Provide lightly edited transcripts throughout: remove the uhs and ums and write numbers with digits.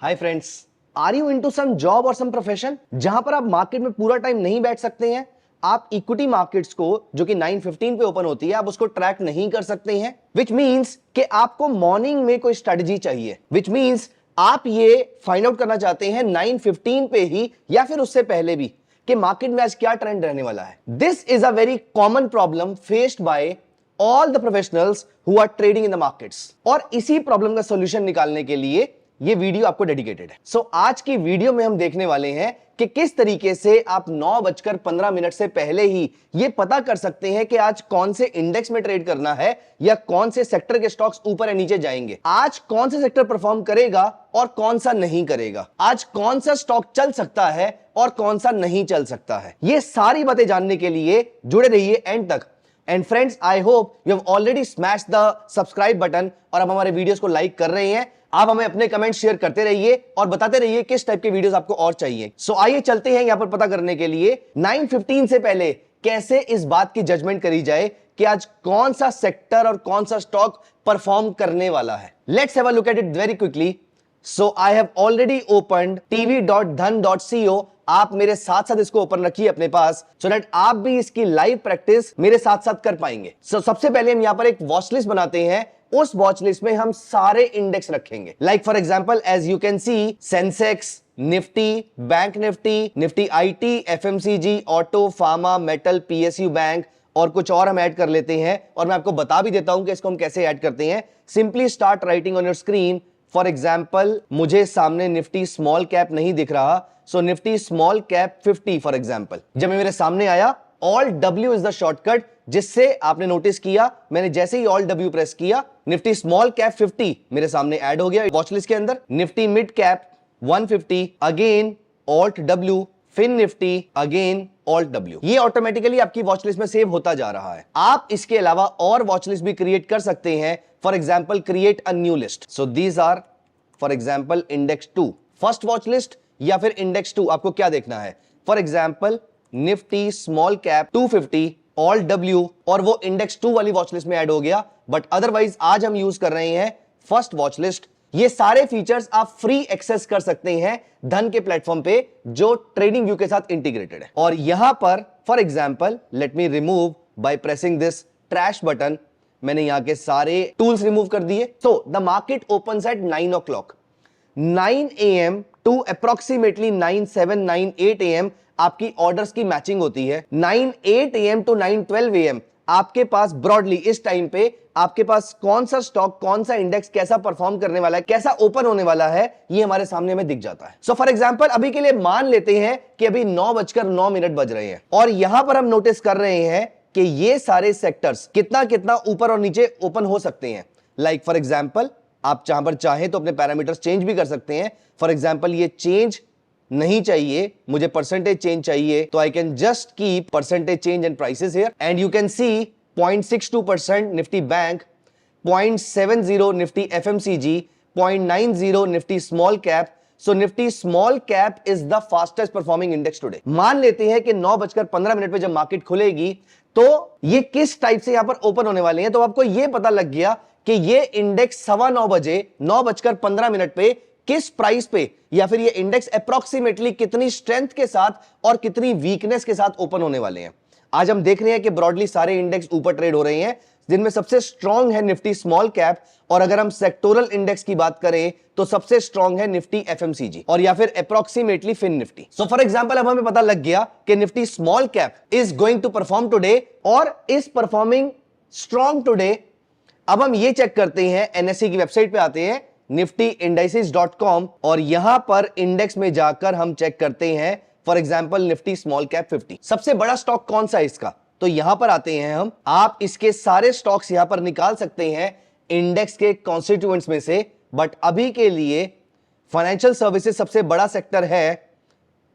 Hi friends, are you into some job और some profession जहां पर आप मार्केट में पूरा टाइम नहीं बैठ सकते हैं। आप इक्विटी मार्केट्स को जो कि 9:15 पे ओपन होती है, आप उसको ट्रैक नहीं कर सकते हैं, विच मींस कि आपको मॉर्निंग में कोई स्ट्रेटजी चाहिए, विच मींस आप ये फाइंड आउट करना चाहते हैं 9:15 पे ही या फिर उससे पहले भी कि मार्केट में आज क्या ट्रेंड रहने वाला है। This is a very common problem faced by all the professionals who are trading in the markets, और इसी प्रॉब्लम का सॉल्यूशन निकालने के लिए ये वीडियो आपको डेडिकेटेड है। सो आज की वीडियो में हम देखने वाले हैं कि किस तरीके से आप 9:15 से पहले ही ये पता कर सकते हैं कि आज कौन से इंडेक्स में ट्रेड करना है या कौन से सेक्टर के स्टॉक्स ऊपर या नीचे जाएंगे, आज कौन से सेक्टर परफॉर्म करेगा और कौन सा नहीं करेगा, आज कौन सा स्टॉक चल सकता है और कौन सा नहीं चल सकता है। ये सारी बातें जानने के लिए जुड़े रहिए एंड तक। And friends, I hope you have already smash the subscribe button और आप हमारे वीडियोस को लाइक कर रहे हैं। आप हमें अपने कमेंट शेयर करते रहिए और बताते रहिए किस टाइप के वीडियोस आपको और चाहिए। सो आइए चलते हैं यहां पर पता करने के लिए 9:15 से पहले कैसे इस बात की जजमेंट करी जाए कि आज कौन सा सेक्टर और कौन सा स्टॉक परफॉर्म करने वाला है। Let's have a look at it very quickly. So I have already opened tv.dhan.co। आप मेरे साथ साथ इसको ओपन रखिए अपने पास, सो दैट आप भी इसकी लाइव प्रैक्टिस मेरे साथ साथ कर पाएंगे। सो सबसे पहले हम यहां पर एक वॉच लिस्ट बनाते हैं। उस वॉच लिस्ट में हम सारे इंडेक्स रखेंगे, like for example as you can see Sensex, Nifty, bank Nifty, Nifty IT, FMCG, auto, pharma, metal, PSU bank और कुछ और हम ऐड कर लेते हैं। और मैं आपको बता भी देता हूं कि इसको हम कैसे ऐड करते हैं। Simply start writing on your screen. For example मुझे सामने निफ्टी स्मॉल कैप नहीं दिख रहा, so Nifty small cap 50 for example जब मेरे सामने आया, Alt W is the shortcut जिससे आपने नोटिस किया मैंने जैसे ही ऑल डब्ल्यू प्रेस किया निफ्टी स्मॉल कैप 50 मेरे सामने ऐड हो गया वॉच लिस्ट के अंदर। Nifty mid cap 150 again alt W, fin Nifty again alt W. ये ऑटोमेटिकली आपकी वॉच लिस्ट में सेव होता जा रहा है। आप इसके अलावा और वॉच लिस्ट भी क्रिएट कर सकते हैं। For example create a new list. So these are for example index 2 first watch list या फिर इंडेक्स 2, आपको क्या देखना है। For example Nifty small cap 250 alt W, और वो इंडेक्स 2 वाली वॉच लिस्ट में ऐड हो गया। बट अदरवाइज आज हम यूज कर रहे हैं फर्स्ट वॉच लिस्ट। ये सारे फीचर्स आप फ्री एक्सेस कर सकते हैं धन के प्लेटफॉर्म पे जो ट्रेडिंग व्यू के साथ इंटीग्रेटेड है। और यहां पर for example let me remove by pressing this trash button. मैंने यहां के सारे टूल्स रिमूव कर दिए। So the market opens at 9 o'clock, 9 AM to approximately 9:07-9:08 AM आपकी ऑर्डर्स की मैचिंग होती है। 9:08 AM टू 9:12 AM आपके पास ब्रॉडली इस टाइम पे आपके पास कौन सा स्टॉक, कौन सा इंडेक्स कैसा परफॉर्म करने वाला है, कैसा ओपन होने वाला है, ये हमारे सामने हमें दिख जाता है। सो फॉर एग्जांपल अभी के लिए मान लेते हैं कि अभी 9:09 बज रहे हैं और यहां पर हम नोटिस कर रहे हैं कि ये सारे सेक्टर्स कितना कितना ऊपर और नीचे ओपन हो सकते हैं। लाइक फॉर एग्जांपल आप जहां पर चाहें तो अपने पैरामीटर्स चेंज भी कर सकते हैं। फॉर एग्जांपल ये चेंज नहीं चाहिए, मुझे परसेंटेज चेंज चाहिए, तो I can just keep percentage change and prices here and you can C 0.62% Nifty bank, 0.70 Nifty FMCG, 0.90 Nifty small cap. So Nifty small cap is the fastest performing index today. मान लेते हैं कि 9:15 पे जब market खुलेगी तो ये किस टाइप से यहां पर ओपन होने वाले हैं, तो आपको यह पता लग गया कि ये इंडेक्स 9:15 बजे 9:15 पे किस प्राइस पे या फिर ये इंडेक्स अप्रॉक्सीमेटली कितनी स्ट्रेंथ के साथ और कितनी वीकनेस के साथ ओपन होने वाले हैं। आज हम देख रहे हैं कि ब्रॉडली सारे इंडेक्स ऊपर ट्रेड हो रहे हैं, जिनमें सबसे स्ट्रांग है निफ्टी स्मॉल कैप, और अगर हम सेक्टोरल इंडेक्स की बात करें तो सबसे स्ट्रांग है निफ्टी एफएमसीजी और या फिर approximately fin Nifty. So for example अब हमें पता लग गया कि Nifty small cap is going to perform today और इज परफॉर्मिंग स्ट्रांग टुडे। अब हम ये चेक करते हैं, एनएससी की वेबसाइट पे आते हैं niftyindices.com और यहां पर इंडेक्स में जाकर हम चेक करते हैं for example Nifty small cap 50 सबसे बड़ा स्टॉक कौन सा है इसका, तो यहां पर आते हैं हम। आप इसके सारे स्टॉक्स यहां पर निकाल सकते हैं इंडेक्स के कॉन्स्टिट्यूएंट्स में से, बट अभी के लिए फाइनेंशियल सर्विसेज सबसे बड़ा सेक्टर है।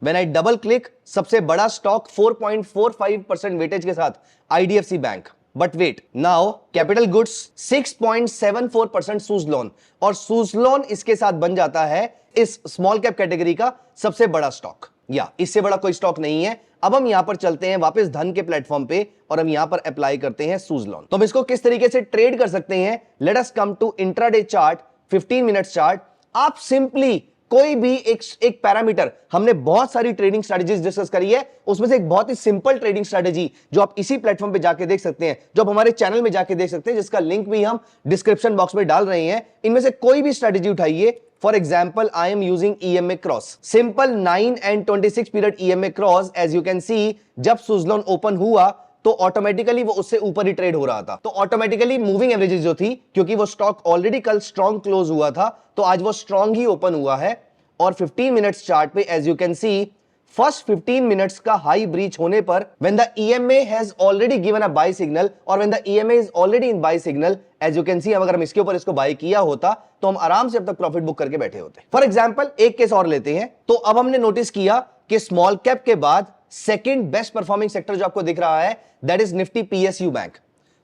व्हेन आई डबल क्लिक, सबसे बड़ा स्टॉक 4.45% वेटेज के साथ IDFC bank. But wait, now capital goods 6.74% Suzlon, और सुजलॉन इसके साथ बन जाता है इस स्मॉल कैप कैटेगरी का सबसे बड़ा स्टॉक, या इससे बड़ा कोई स्टॉक नहीं है। अब हम यहां पर चलते हैं वापस धन के प्लेटफॉर्म पे और हम यहां पर अप्लाई करते हैं सुजलॉन। तो हम इसको किस तरीके से ट्रेड कर सकते हैं, let us come to intraday chart, 15 minutes chart. आप सिंपली कोई भी एक पैरामीटर, हमने बहुत सारी ट्रेडिंग स्ट्रेटजीज डिस्कस करी है, उसमें से एक बहुत ही सिंपल ट्रेडिंग स्ट्रेटजी जो आप इसी प्लेटफॉर्म पे जाके देख सकते हैं, जो आप हमारे चैनल में जाके देख सकते हैं, जिसका लिंक भी हम डिस्क्रिप्शन बॉक्स में डाल रहे हैं। इनमें से कोई भी स्ट्रेटजी उठाइए। For example, I am using EMA cross, simple 9 and 26 period EMA cross. As you can see, जब सुजलॉन ओपन हुआ तो ऑटोमेटिकली वो उससे ऊपर ही ट्रेड हो रहा था, तो ऑटोमेटिकली मूविंग एवरेजेस जो थी, क्योंकि वो स्टॉक ऑलरेडी कल स्ट्रॉन्ग क्लोज हुआ था, तो आज वो स्ट्रॉन्ग ही ओपन हुआ है। और 15 मिनट्स चार्ट पे as you can see, first 15 minutes का हाई ब्रीच होने पर when the EMA has already given a buy signal और when the EMA is already in buy signal, as you can see, अगर हम इसके ऊपर इसको बाय किया होता तो हम आराम से अब तक प्रॉफिट बुक करके बैठे होते। फॉर एग्जांपल, एक केस और लेते हैं। तो अब हमने नोटिस किया कि स्मॉल कैप के बाद सेकंड बेस्ट परफॉर्मिंग सेक्टर जो आपको दिख रहा है, that is Nifty PSU bank.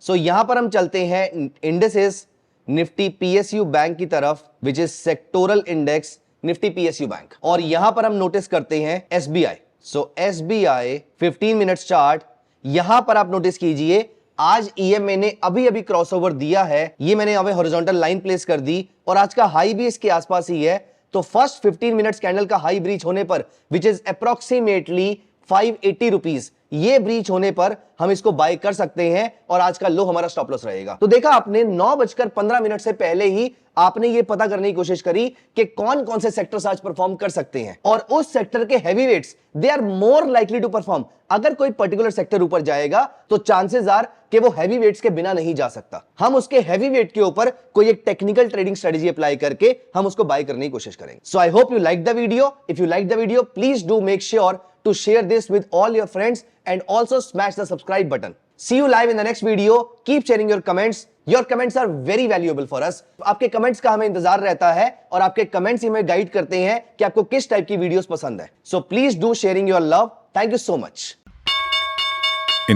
So यहां पर हम चलते हैं इंडेक्सेस निफ्टी PSU बैंक की तरफ, which is sectoral index Nifty PSU bank, और यहां पर हम नोटिस करते हैं SBI। सो SBI 15 मिनट्स चार्ट, यहां पर आप नोटिस कीजिए आज EMA ने अभी अभी क्रॉसओवर दिया है, ये मैंने यहां पे हॉरिजॉन्टल लाइन प्लेस कर दी और आज का हाई भी इसके आसपास ही है। तो फर्स्ट 15 मिनट्स कैंडल का हाई ब्रीच होने पर, विच इज अप्रोक्सीमेटली 580 रुपीज, ये ब्रीच होने पर हम इसको बाय कर सकते हैं और आज का लो हमारा स्टॉप लॉस रहेगा। तो देखा आपने, 9:15 से पहले ही आपने ये पता करने की कोशिश करी कि कौन कौन से सेक्टर्स आज परफॉर्म कर सकते हैं, और उस सेक्टर के heavy weights they are more likely to perform. अगर कोई पर्टिकुलर सेक्टर ऊपर जाएगा तो चांसेस आर कि वो हैवी वेट्स के बिना नहीं जा सकता। हम उसके हैवी वेट के ऊपर कोई एक टेक्निकल ट्रेडिंग स्ट्रेटजी अप्लाई करके हम उसको बाय करने की कोशिश करेंगे। So I hope you like the video. If you like the video, please do make sure to share this with all your friends and also smash the subscribe button. See you live in the next video. Keep sharing your comments. Your comments are very valuable for us. आपके comments का हमें इंतजार रहता है और आपके comments ही हमें guide करते हैं कि आपको किस टाइप की वीडियोस पसंद है। So please do sharing your love. Thank you so much.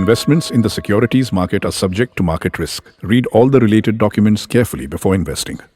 Investments in the securities market are subject to market risk. Read all the related documents carefully before investing.